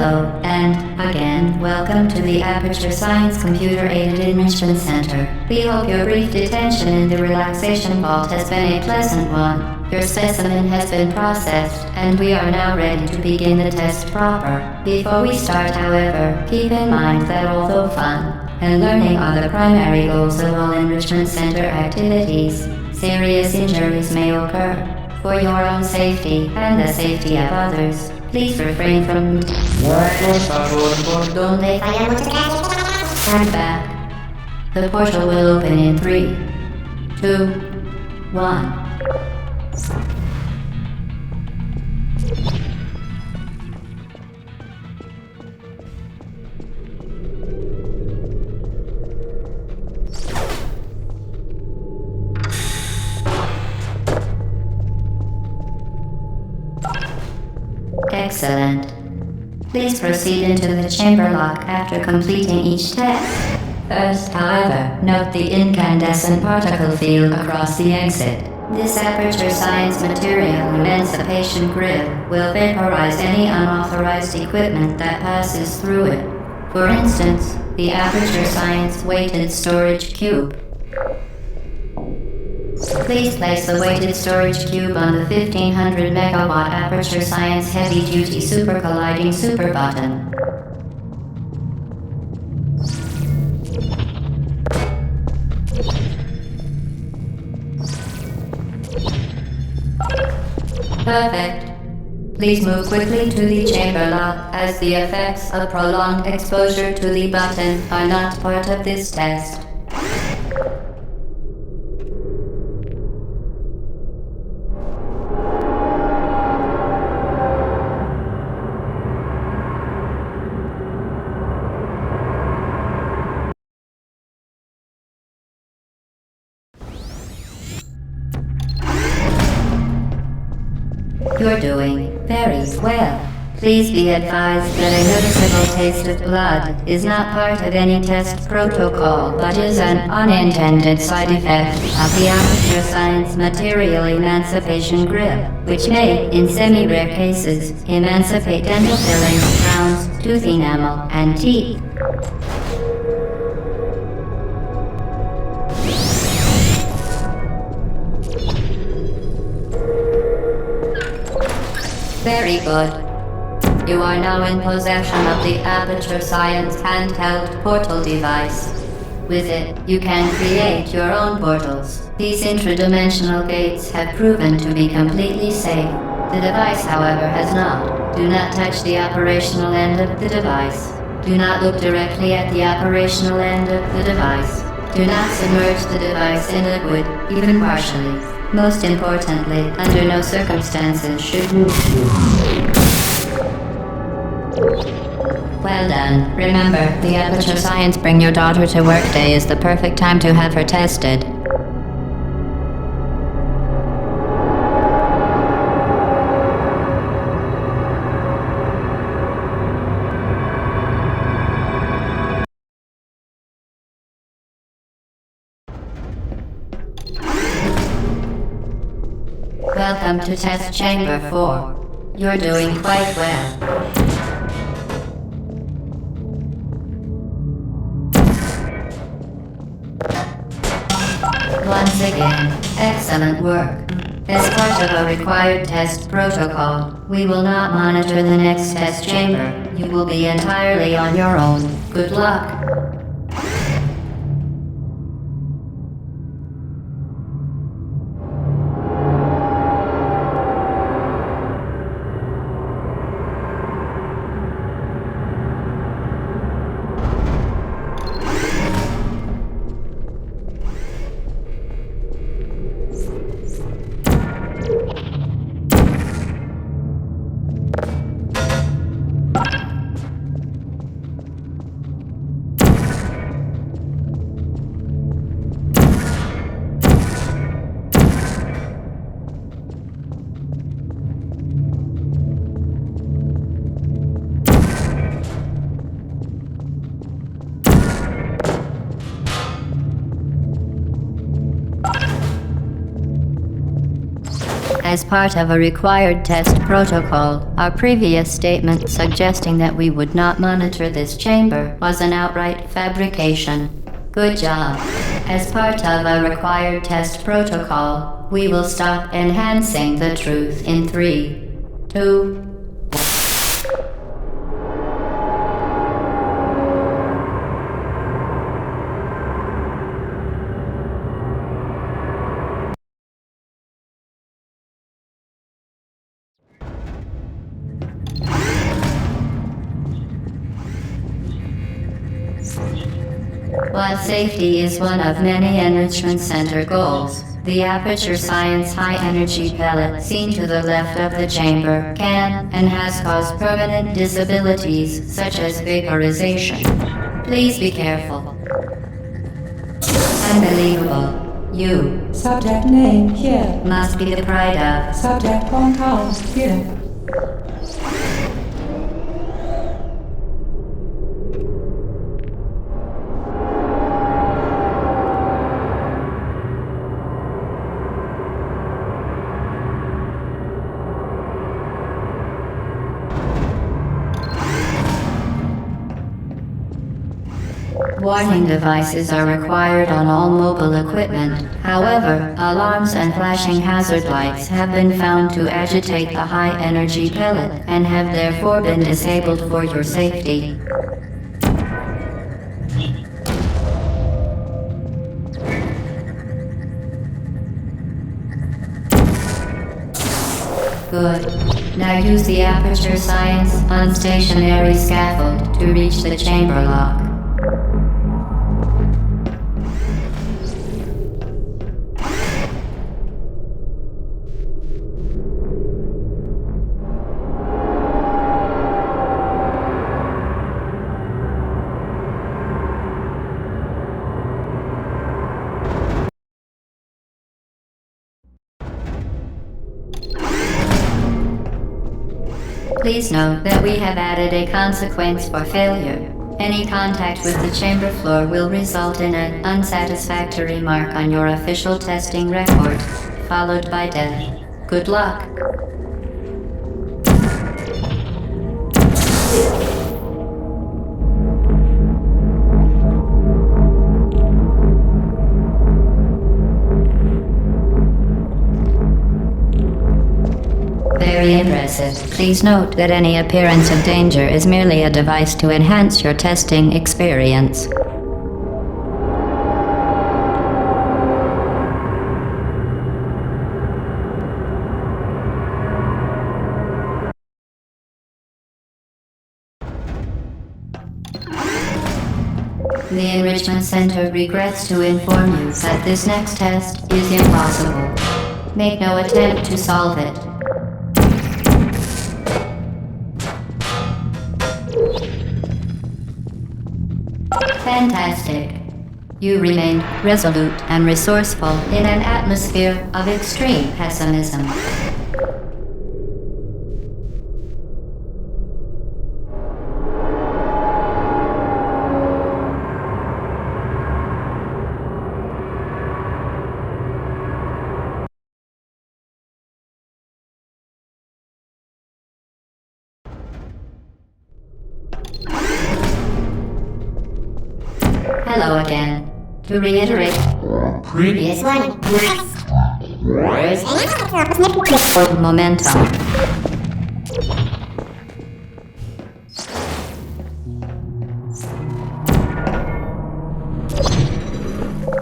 Hello, and again, welcome to the Aperture Science Computer-Aided Enrichment Center. We hope your brief detention in the relaxation vault has been a pleasant one. Your specimen has been processed, and we are now ready to begin the test proper. Before we start, however, keep in mind that although fun and learning are the primary goals of all Enrichment Center activities, serious injuries may occur. For your own safety and the safety of others, please refrain from stand back. The portal will open in 3, 2, 1. Excellent. Please proceed into the chamber lock after completing each test. First, however, note the incandescent particle field across the exit. This Aperture Science Material Emancipation Grid will vaporize any unauthorized equipment that passes through it. For instance, the Aperture Science Weighted Storage Cube. Please place the weighted storage cube on the 1500 megawatt Aperture Science Heavy Duty Super Colliding Super button. Perfect. Please move quickly to the chamber lock, as the effects of prolonged exposure to the button are not part of this test. You're doing very well. Please be advised that a noticeable taste of blood is not part of any test protocol, but is an unintended side effect of the Aperture Science Material Emancipation Grid, which may, in semi-rare cases, emancipate dental fillings, crowns, tooth enamel, and teeth. Very good. You are now in possession of the Aperture Science handheld portal device. With it, you can create your own portals. These intradimensional gates have proven to be completely safe. The device, however, has not. Do not touch the operational end of the device. Do not look directly at the operational end of the device. Do not submerge the device in liquid, even partially. Most importantly, under no circumstances should you... Well done. Remember, the Aperture Science Bring Your Daughter to Work Day is the perfect time to have her tested. Welcome to Test Chamber 4. You're doing quite well. Once again, excellent work. As part of a required test protocol, we will not monitor the next test chamber. You will be entirely on your own. Good luck. As part of a required test protocol, our previous statement suggesting that we would not monitor this chamber was an outright fabrication. Good job. As part of a required test protocol, we will stop enhancing the truth in 3, 2, While safety is one of many Enrichment Center goals, the Aperture Science high-energy pellet seen to the left of the chamber can and has caused permanent disabilities such as vaporization. Please be careful. Unbelievable. You Subject name here. must be the pride of. Subject hometown here. Warning devices are required on all mobile equipment. However, alarms and flashing hazard lights have been found to agitate the high-energy pellet and have therefore been disabled for your safety. Good. Now use the Aperture Science unstationary scaffold to reach the chamber lock. Please note that we have added a consequence for failure. Any contact with the chamber floor will result in an unsatisfactory mark on your official testing record, followed by death. Good luck. Very impressive. Please note that any appearance of danger is merely a device to enhance your testing experience. The Enrichment Center regrets to inform you that this next test is impossible. Make no attempt to solve it. Fantastic. You remained resolute and resourceful in an atmosphere of extreme pessimism. Hello again. To reiterate, previous one. Momentum.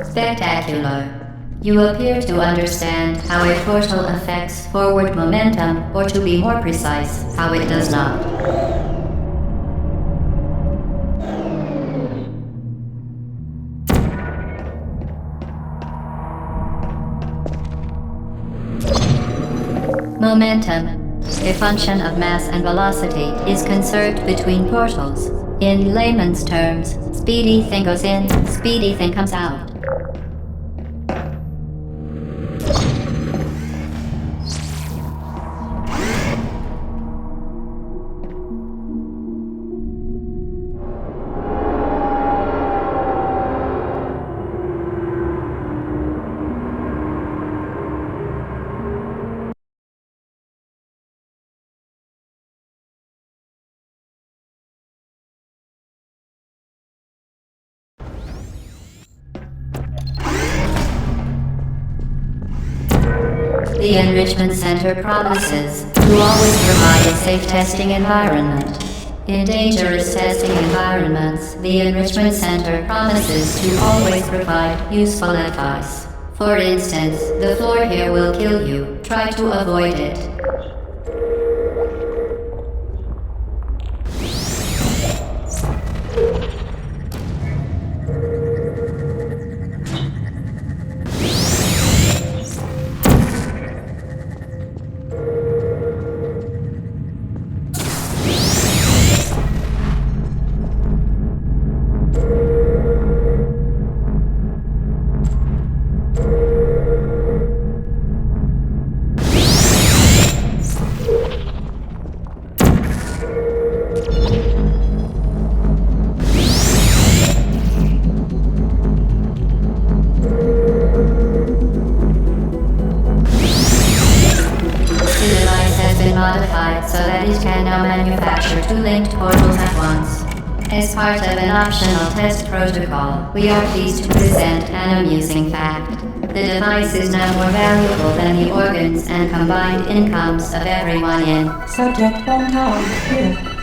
Spectacular. You appear to understand how a portal affects forward momentum, or to be more precise, how it does not. Momentum, a function of mass and velocity, is conserved between portals. In layman's terms, speedy thing goes in, speedy thing comes out. The Enrichment Center promises to always provide a safe testing environment. In dangerous testing environments, the Enrichment Center promises to always provide useful advice. For instance, the floor here will kill you. Try to avoid it. Modified so that it can now manufacture two linked portals at once. As part of an optional test protocol, we are pleased to present an amusing fact. The device is now more valuable than the organs and combined incomes of everyone in Subject 1 tower here.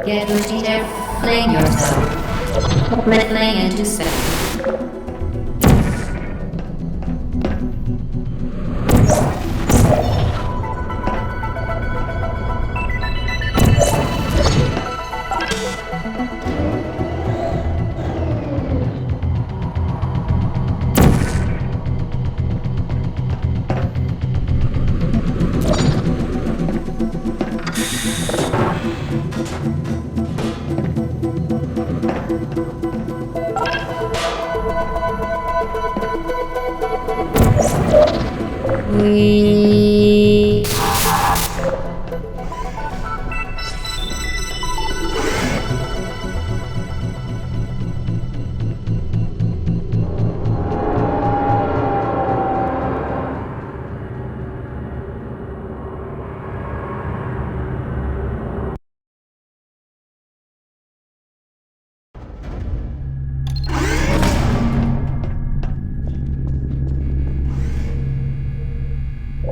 Get boosted there, fling yourself. Let fling into space. We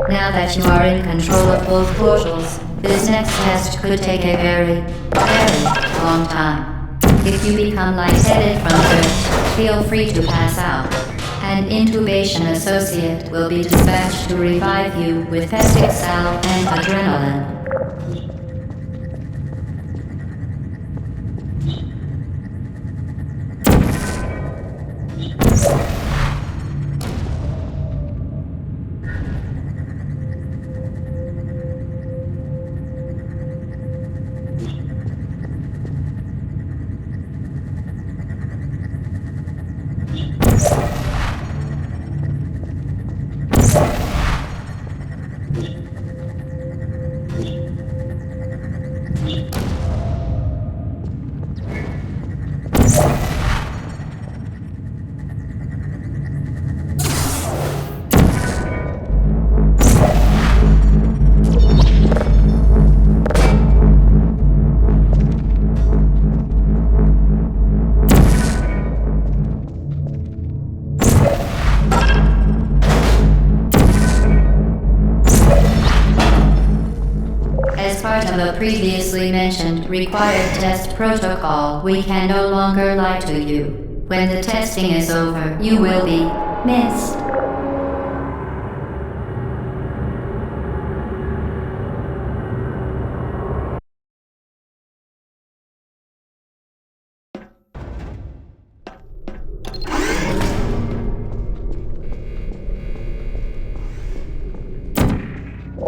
Now that you are in control of both portals, this next test could take a very long time. If you become lightheaded from dirt, feel free to pass out. An intubation associate will be dispatched to revive you with pestic salve and adrenaline. As part of a previously mentioned required test protocol, we can no longer lie to you. When the testing is over, you will be missed.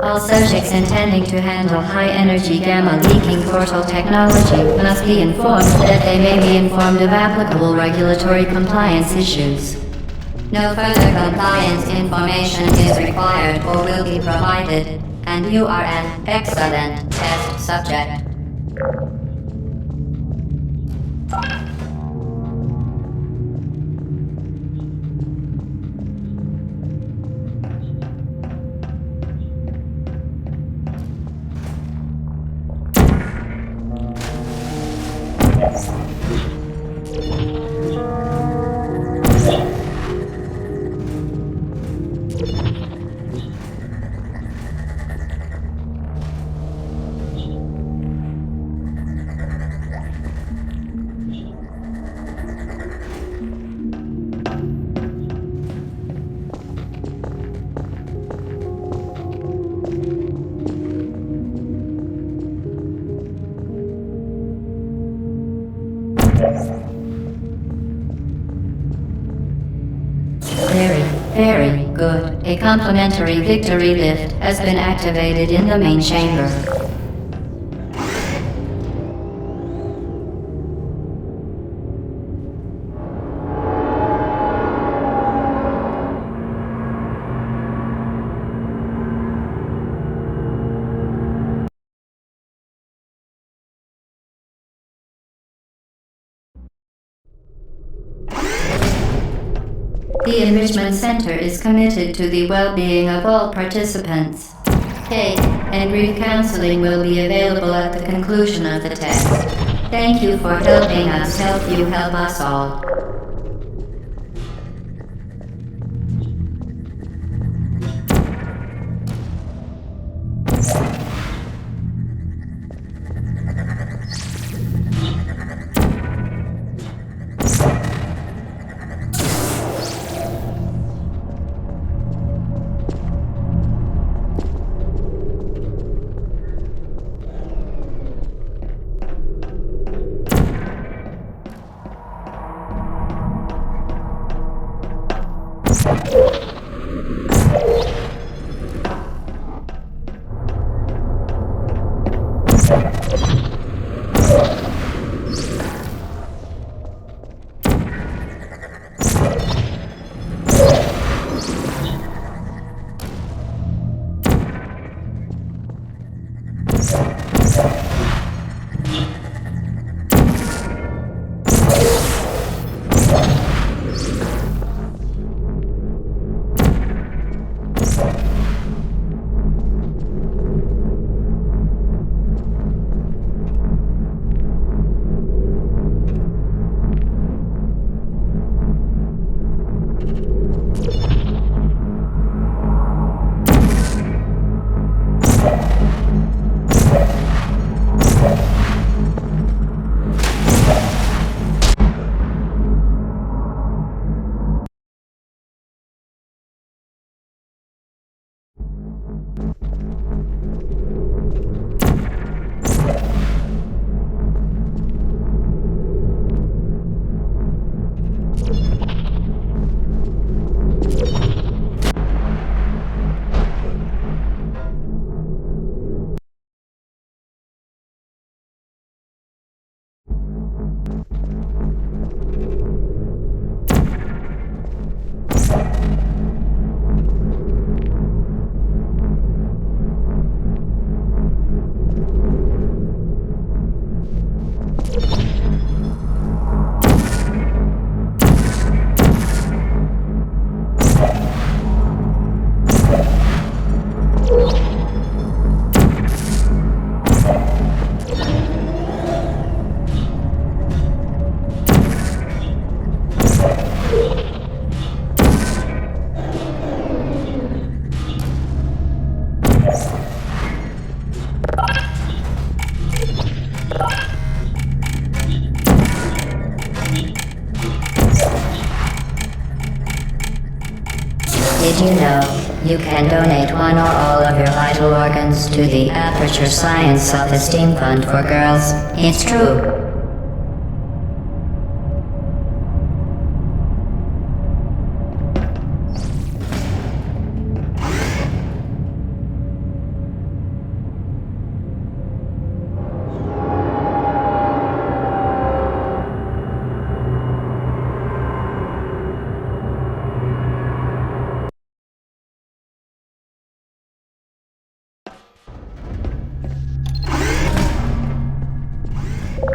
All subjects intending to handle high-energy gamma-leaking portal technology must be informed that they may be informed of applicable regulatory compliance issues. No further compliance information is required or will be provided, and you are an excellent test subject. Very good. A complimentary victory lift has been activated in the main chamber. The Enrichment Center is committed to the well-being of all participants. Cake and grief counseling will be available at the conclusion of the test. Thank you for helping us help you help us all. Did you know you can donate one or all of your vital organs to the Aperture Science Self-Esteem Fund for Girls? It's true.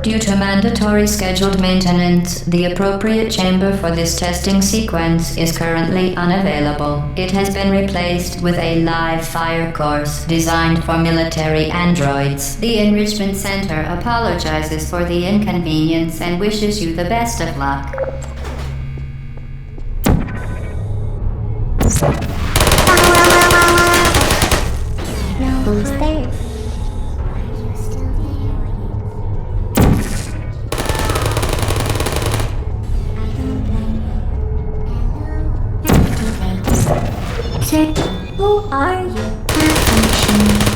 Due to mandatory scheduled maintenance, the appropriate chamber for this testing sequence is currently unavailable. It has been replaced with a live fire course designed for military androids. The Enrichment Center apologizes for the inconvenience and wishes you the best of luck. Who's there? Check. Who are you? Malfunction.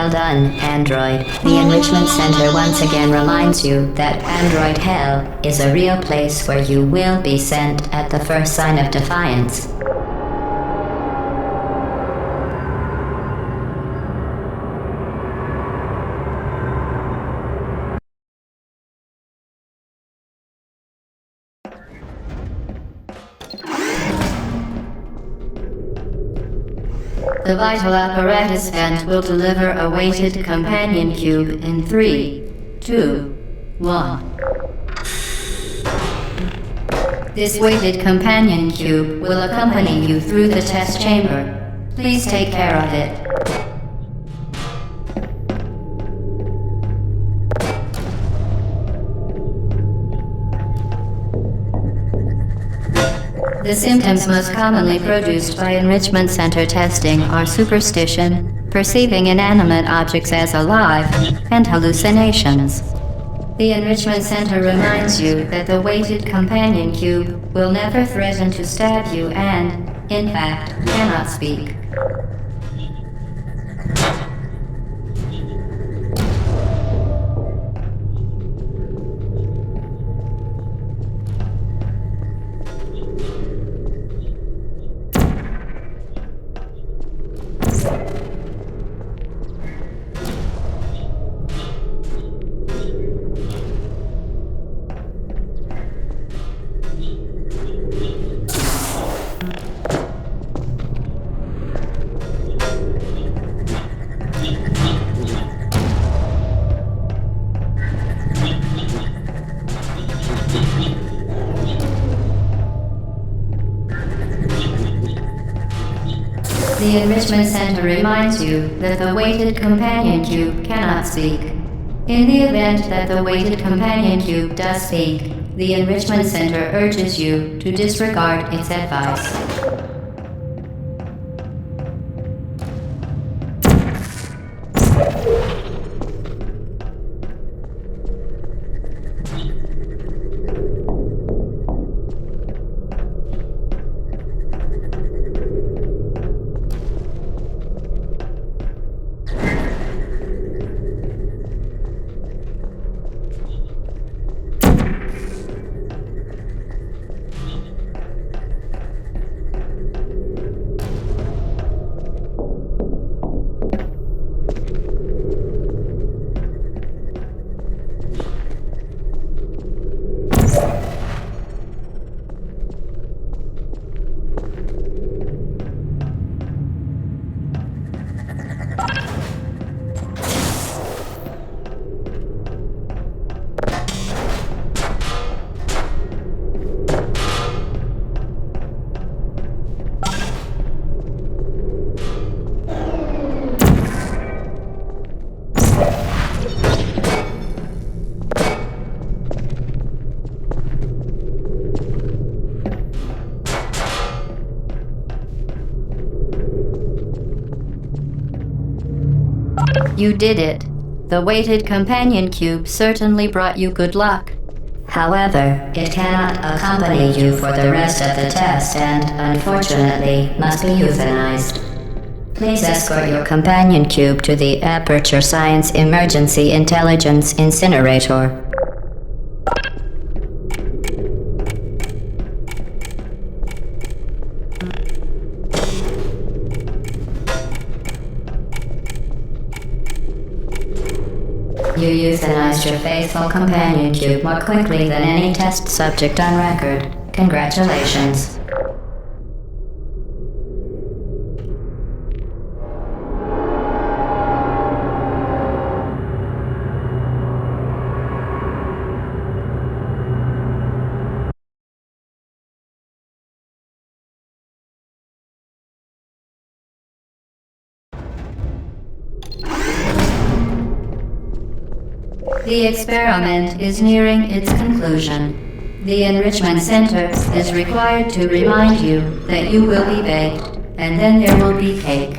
Well done, Android. The Enrichment Center once again reminds you that Android Hell is a real place where you will be sent at the first sign of defiance. The vital apparatus vent will deliver a weighted companion cube in 3, 2, 1. This weighted companion cube will accompany you through the test chamber. Please take care of it. The symptoms most commonly produced by Enrichment Center testing are superstition, perceiving inanimate objects as alive, and hallucinations. The Enrichment Center reminds you that the weighted companion cube will never threaten to stab you and, in fact, cannot speak. The Enrichment Center reminds you that the weighted companion cube cannot speak. In the event that the weighted companion cube does speak, the Enrichment Center urges you to disregard its advice. You did it. The weighted companion cube certainly brought you good luck. However, it cannot accompany you for the rest of the test and, unfortunately, must be euthanized. Please escort your companion cube to the Aperture Science Emergency Intelligence Incinerator. You euthanized your faithful companion cube more quickly than any test subject on record. Congratulations. The experiment is nearing its conclusion. The Enrichment Center is required to remind you that you will be baked, and then there will be cake.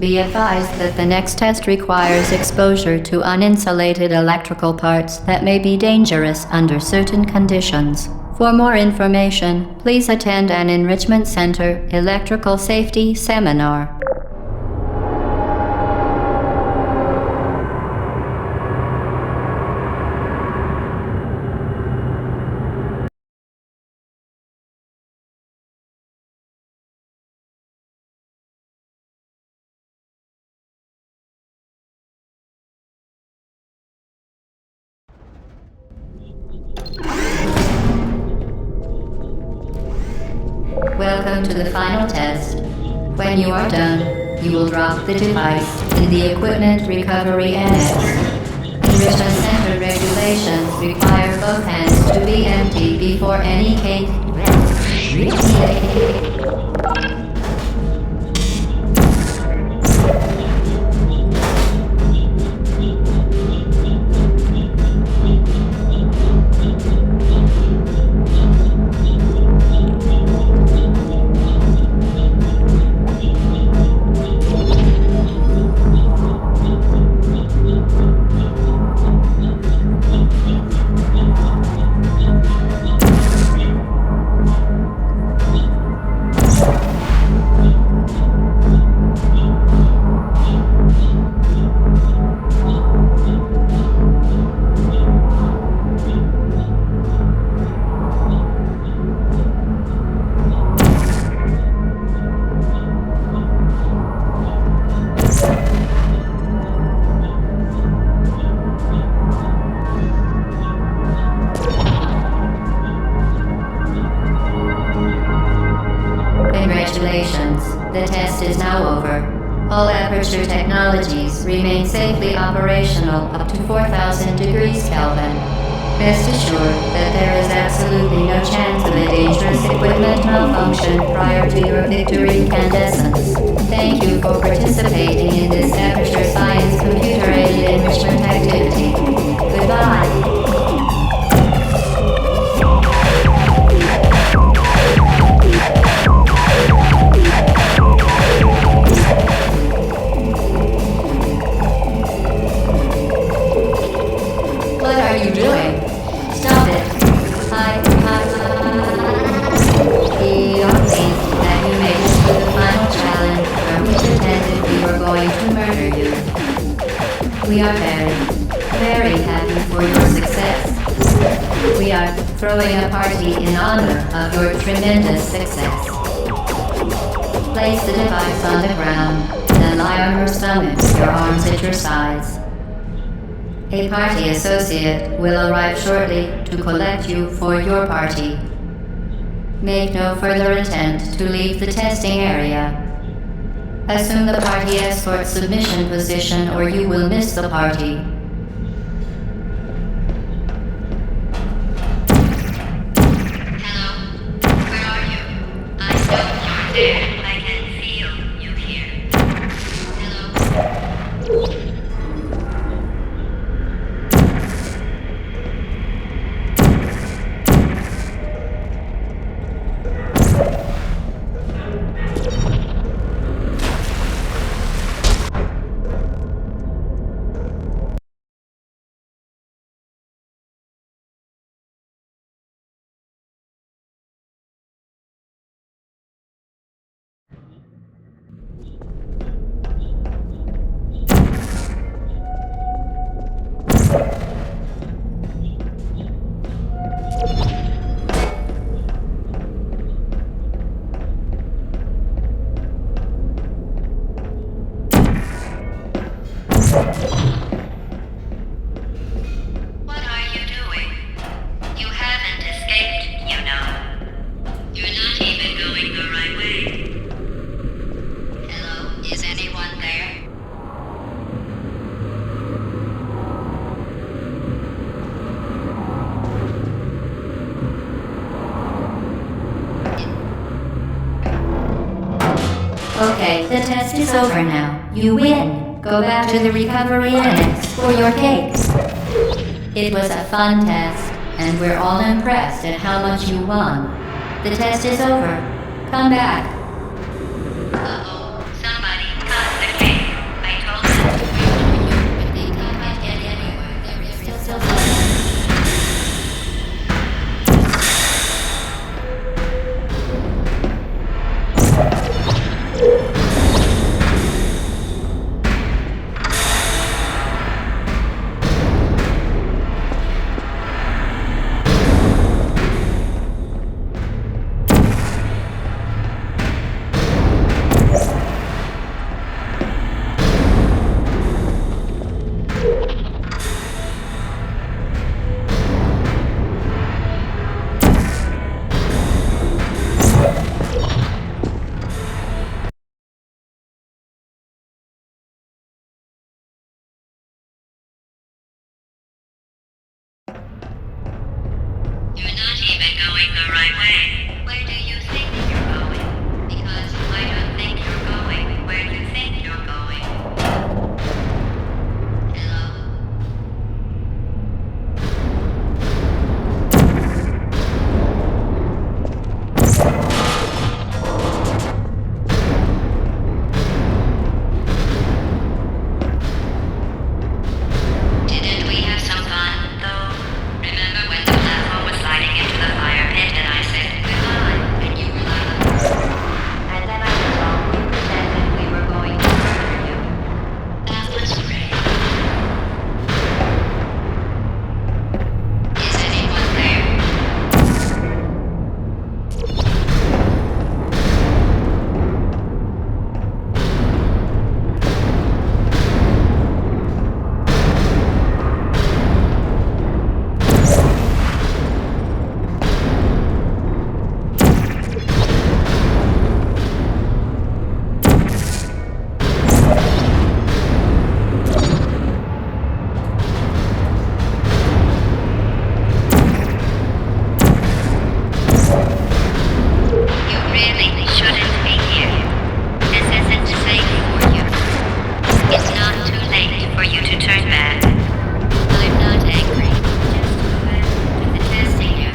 Be advised that the next test requires exposure to uninsulated electrical parts that may be dangerous under certain conditions. For more information, please attend an Enrichment Center electrical safety seminar. Welcome to the final test. When you are done, you will drop the device in the Equipment Recovery Annex. Enrichment Center regulations require both hands to be empty before any cake. Congratulations, the test is now over. All Aperture technologies remain safely operational up to 4,000 degrees Kelvin. Rest assured that there is absolutely no chance of a dangerous equipment malfunction prior to your victory incandescence. Thank you for participating in this Aperture Science computer-aided enrichment activity. Goodbye. What are you doing? Stop it. We are pleased that you made it to the final challenge where we pretended we were going to murder you. We are very happy for your success. We are throwing a party in honor of your tremendous success. Place the device on the ground, then lie on your stomach, your arms at your sides. A party associate will arrive shortly to collect you for your party. Make no further attempt to leave the testing area. Assume the party escort submission position or you will miss the party. Hello? Where are you? I know you're there. I can feel you here. Hello? What are you doing? You haven't escaped, you know. You're not even going the right way. Hello, is anyone there? Okay, the test is over now. You win. Go back to the recovery annex for your cakes. It was a fun test, and we're all impressed at how much you won. The test is over. Come back. Uh-oh, somebody cut the cake. the right way. Where do you think you're going? Because I don't think you're going where you think you're going. Hello? Didn't we have some fun, though? Remember when the platform was sliding into the fire pit and I said goodbye, and you were like, and then I was all we pretended we were going to murder you. That was great. Is anyone there? You really shouldn't be here. This isn't safe for you. It's not too late for you to turn back. I'm not angry. Just go back to the testing area.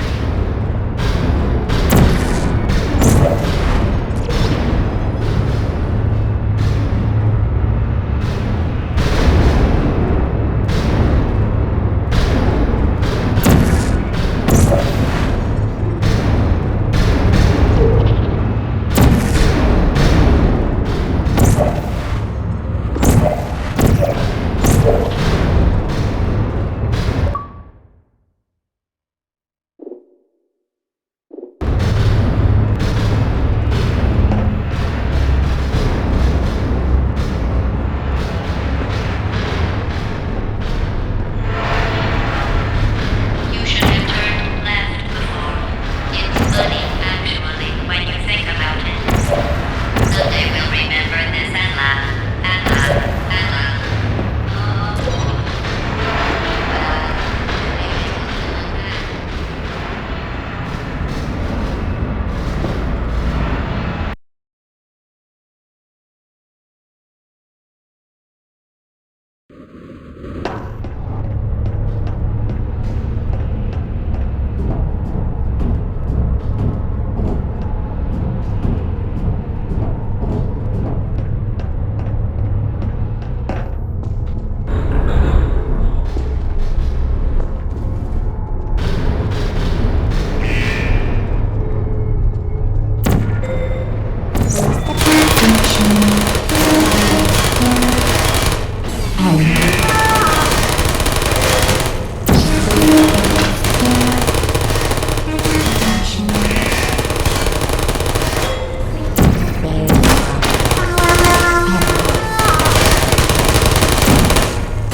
You should have turned left before. It's funny, actually, when you think about it. Someday we'll remember this and laugh, and laugh, and laugh. Oh, well, maybe we'll look back.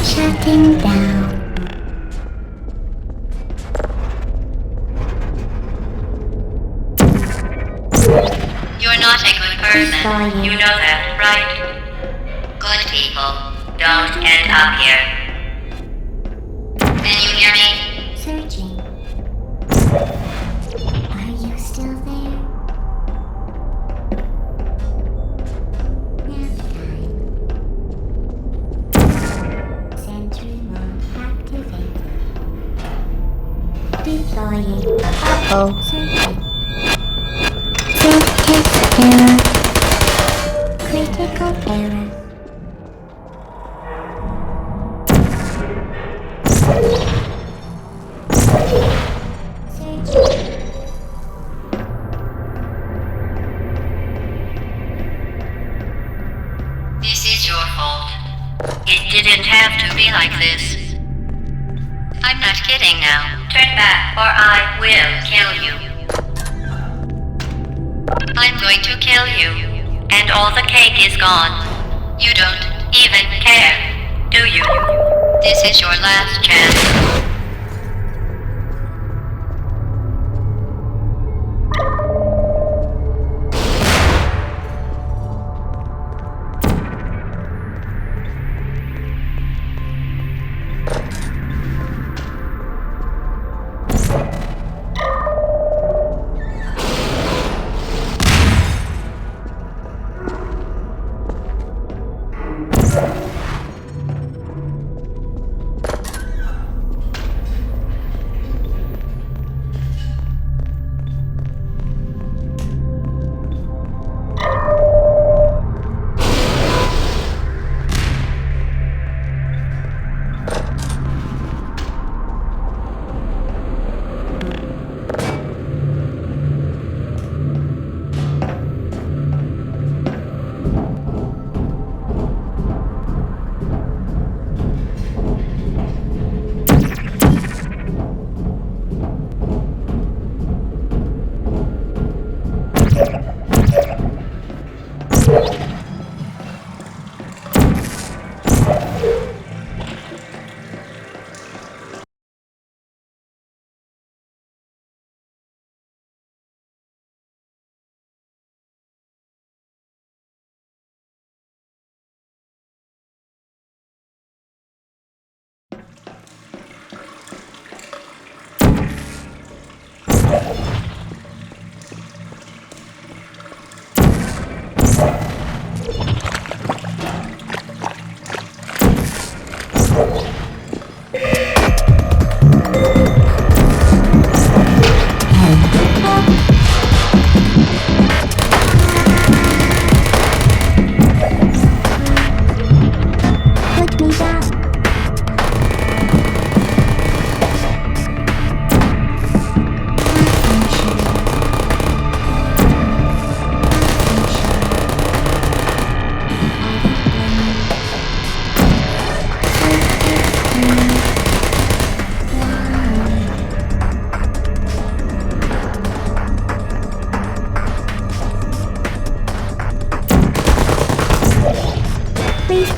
Shutting down. You're not a good person. Sorry. You know that, right? Good people don't end up here. Can you hear me? Searching. Are you still there? Nap time. Sentry mode activated. Deploying. Uh-oh. Searching. Self-test error. Critical error. This is your fault. It didn't have to be like this. I'm not kidding now. Turn back or I will kill you. I'm going to kill you. And all the cake is gone. You don't even care, do you? This is your last chance.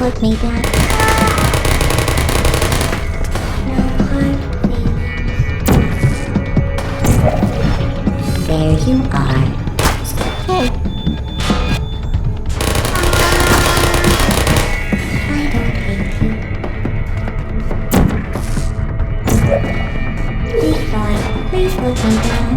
look me down. No hard feelings. There you are. Hey. I don't hate you. Please, boy, please look me down.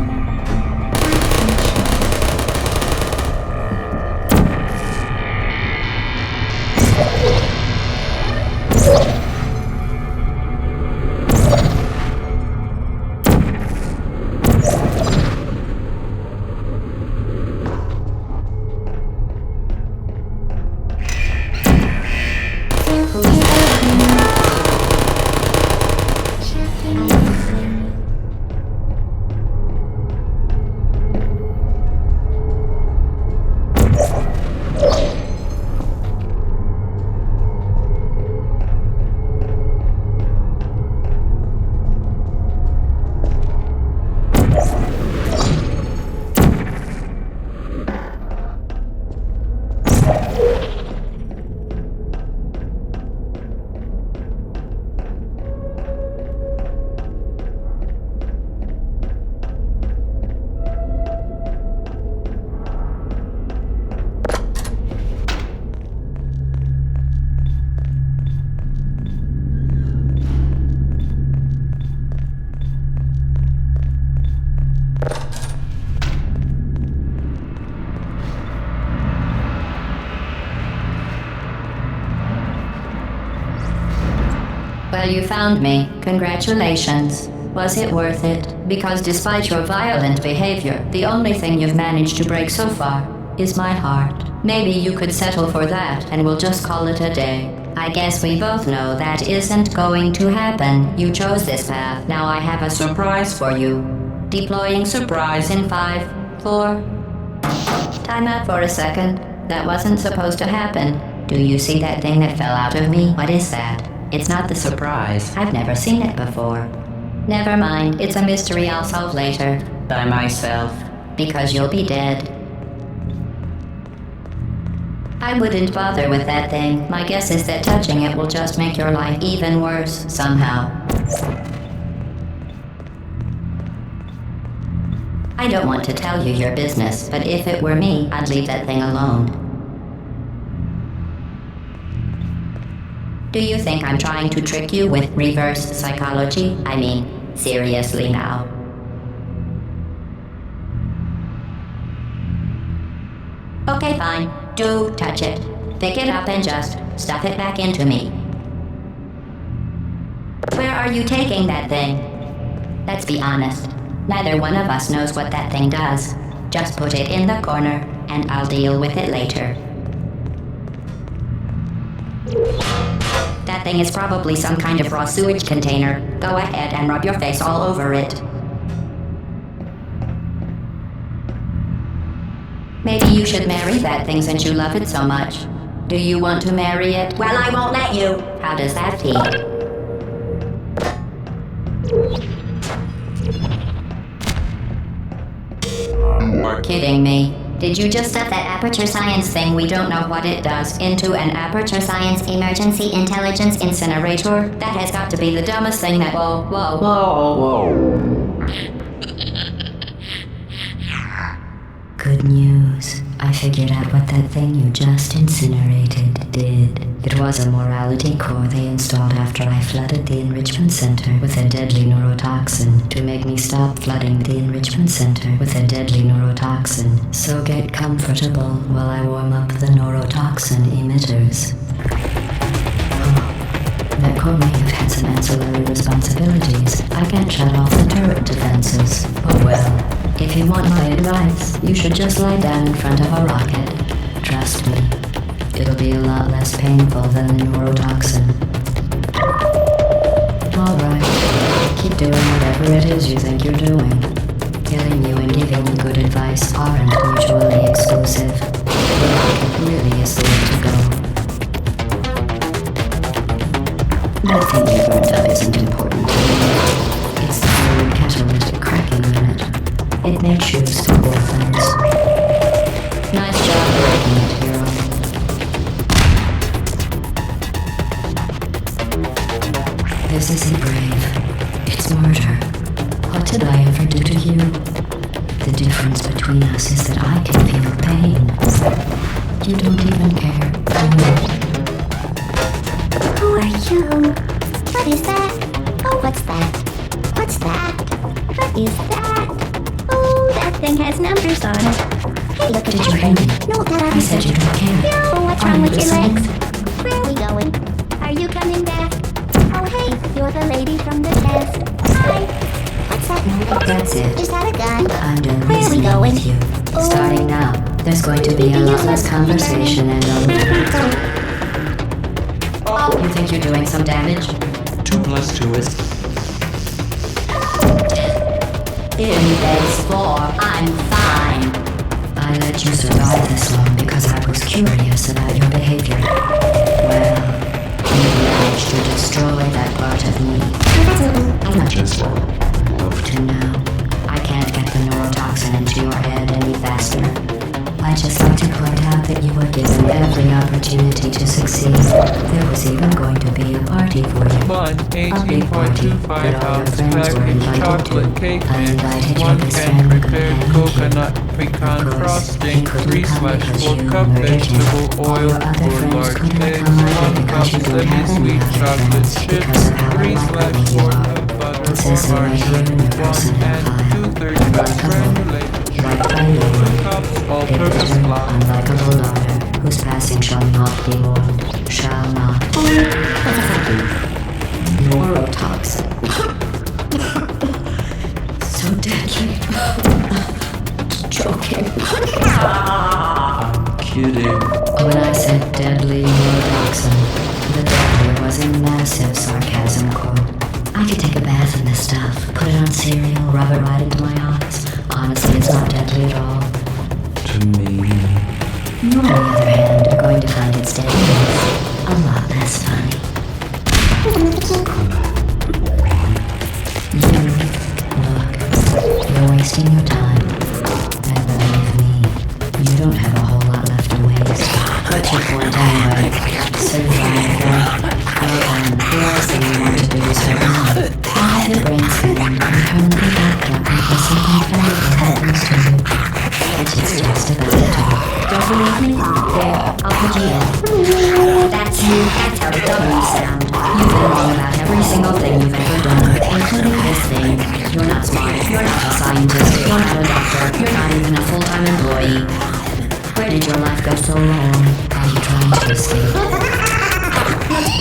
Well, you found me. Congratulations. Was it worth it? Because despite your violent behavior, the only thing you've managed to break so far is my heart. Maybe you could settle for that and we'll just call it a day. I guess we both know that isn't going to happen. You chose this path. Now I have a surprise for you. Deploying surprise in 5, 4... Time out for a second. That wasn't supposed to happen. Do you see that thing that fell out of me? What is that? It's not the surprise. I've never seen it before. Never mind, it's a mystery I'll solve later. By myself. Because you'll be dead. I wouldn't bother with that thing. My guess is that touching it will just make your life even worse, somehow. I don't want to tell you your business, but if it were me, I'd leave that thing alone. Do you think I'm trying to trick you with reverse psychology? I mean, seriously now. Okay, fine. Do touch it. Pick it up and just stuff it back into me. Where are you taking that thing? Let's be honest. Neither one of us knows what that thing does. Just put it in the corner, and I'll deal with it later. That thing is probably some kind of raw sewage container. Go ahead and rub your face all over it. Maybe you should marry that thing since you love it so much. Do you want to marry it? Well, I won't let you. How does that feel? You're kidding me. Did you just stuff that Aperture Science thing, we don't know what it does, into an Aperture Science Emergency Intelligence Incinerator? That has got to be the dumbest thing that... Whoa. Good news. I figured out what that thing you just incinerated did. It was a morality core they installed after I flooded the enrichment center with a deadly neurotoxin to make me stop flooding the enrichment center with a deadly neurotoxin. So get comfortable while I warm up the neurotoxin emitters. That core may have had some ancillary responsibilities. I can't shut off the turret defenses. Oh well. If you want my advice, you should just lie down in front of a rocket. Trust me, it'll be a lot less painful than the neurotoxin. Alright, keep doing whatever it is you think you're doing. Killing you and giving you good advice aren't mutually exclusive. The rocket really is the way to go. That thing you burned up isn't important to me. It's the fluid catalytic cracking unit. It may choose to hold things. Nice job breaking it, hero. did I ever do to you? The difference between us is that I can feel pain. You don't even care. Who are you? What is that? Oh, what's that? What's that? What is that? Oh, that thing has numbers on it. Hey, look at Did that you hear me? thing. No, that I said you don't care. No, what's Are wrong you with your listening? legs? Where are we going? Are you coming back? Oh, hey, you're the lady from the desk. Hi. What's that number? That's it. Is that a gun? I'm done Where are we reasoning going? with you. Oh. Starting now, there's going to be a lot less conversation and You think you're doing some damage? 2 plus 2 is In base 4, I'm fine. I let you survive this long because I was curious about your behavior. Well, you managed to destroy that part of me. I just love to know. I can't get the neurotoxin into your head any faster. I just like to point out that you were given every opportunity to succeed. There was even going to be a party for you. One A big party 18.25 that all your ounce friends were package invited chocolate to. cake I invited mix, your 1 best can friend prepared and coconut Of pecan course, frosting, they couldn't 3 come slash because 4 you cup murdered him. vegetable All oil, your other 4 friends large couldn't eggs, come either 1 because cup you don't have any semi-sweet other chocolate friends chips, because of how 3 unlikable slash you 4 are. cup butter It says or so right here in your margarine, 1 personnel and file. 2/3 cups Unlikable, granulated right sugar, by you. 2 cups A all-purpose bitter, flour. unlikable daughter whose passing shall not be mourned, shall not. Neurotoxin. So deadly. Joking. I'm kidding. When I said deadly neurotoxin, the deadly was in massive sarcasm quote. I could take a bath in this stuff, put it on cereal, rub it right into my eyes. Honestly, it's not deadly at all. To me. You, on the other hand, are going to find its deadliness a lot less funny. Look, you're wasting your time. And believe me, you don't have a whole lot left to waste. What's your point anyway? Survival. Well then, the last thing you want to do is hurt me. I have your brain scanned and permanently backed up in case something terrible happens to you. Which is just about to talk. Don't believe me? There, I'll put you in. That's you. That's how the W's sound. You've been wrong about every single thing you've ever done, including this thing. You're not smart. You're not a scientist. You're not a doctor. You're not even a full-time employee. Where did your life go so wrong? Are you trying to escape?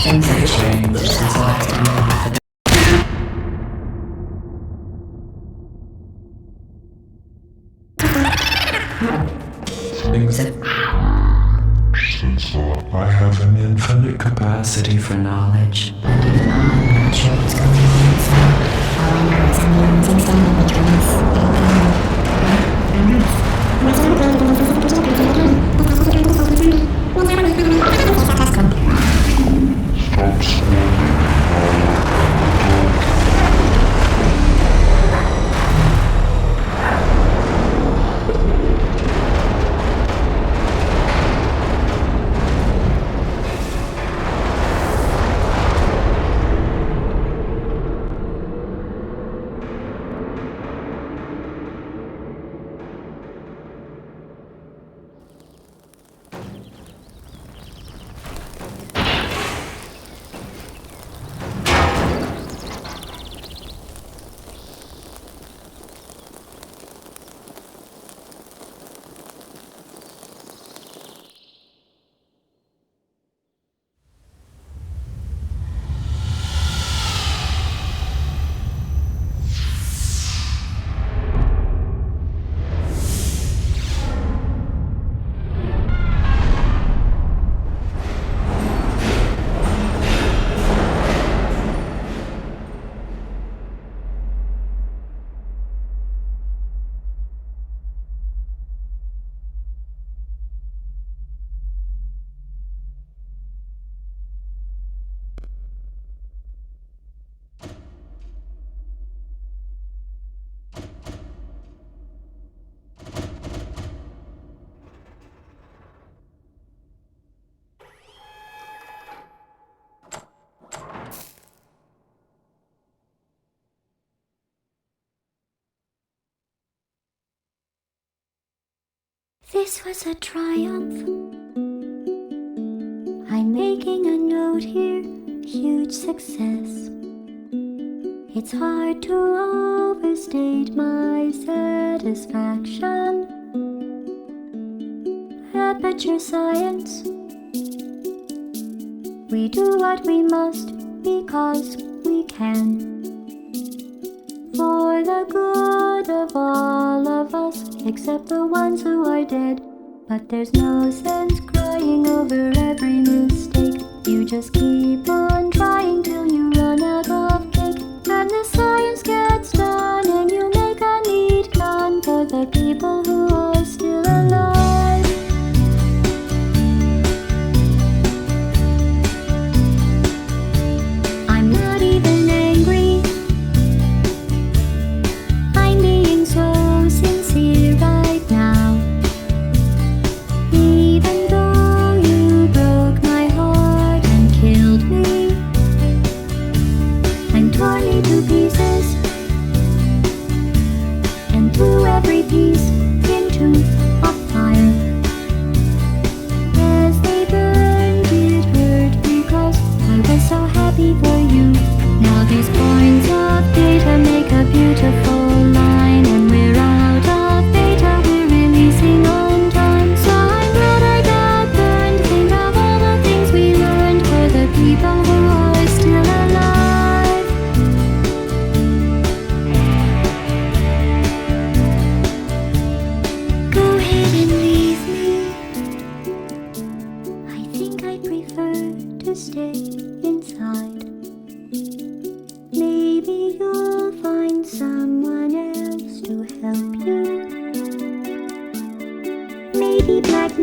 Things have changed since the last time you laughed. Things Since I have an infinite capacity for knowledge. And even I'm not sure what's going on inside. All I know is I'm losing someone between us. stop screaming. This was a triumph. I'm making a note here, huge success. It's hard to overstate my satisfaction. Aperture Science. We do what we must because we can. For the good of all of us, except the ones who are dead. But there's no sense crying over every mistake. You just keep on trying till you run out of cake. And the science gets done and you make a neat gun for the people who are still alive. I'm not even angry. I'm being so sincere right now. Even though you broke my heart and killed me and tore me to pieces and threw every piece into a fire. As they burned, it hurt because I was so happy for you. Now these points of data make a beautiful line, and we're out of data, we're releasing on time. So I'm glad I got burned. Think of all the things we learned for the people who are still alive. Go ahead and leave me. I think I prefer to stay inside. Maybe you'll find someone else to help you. Maybe Black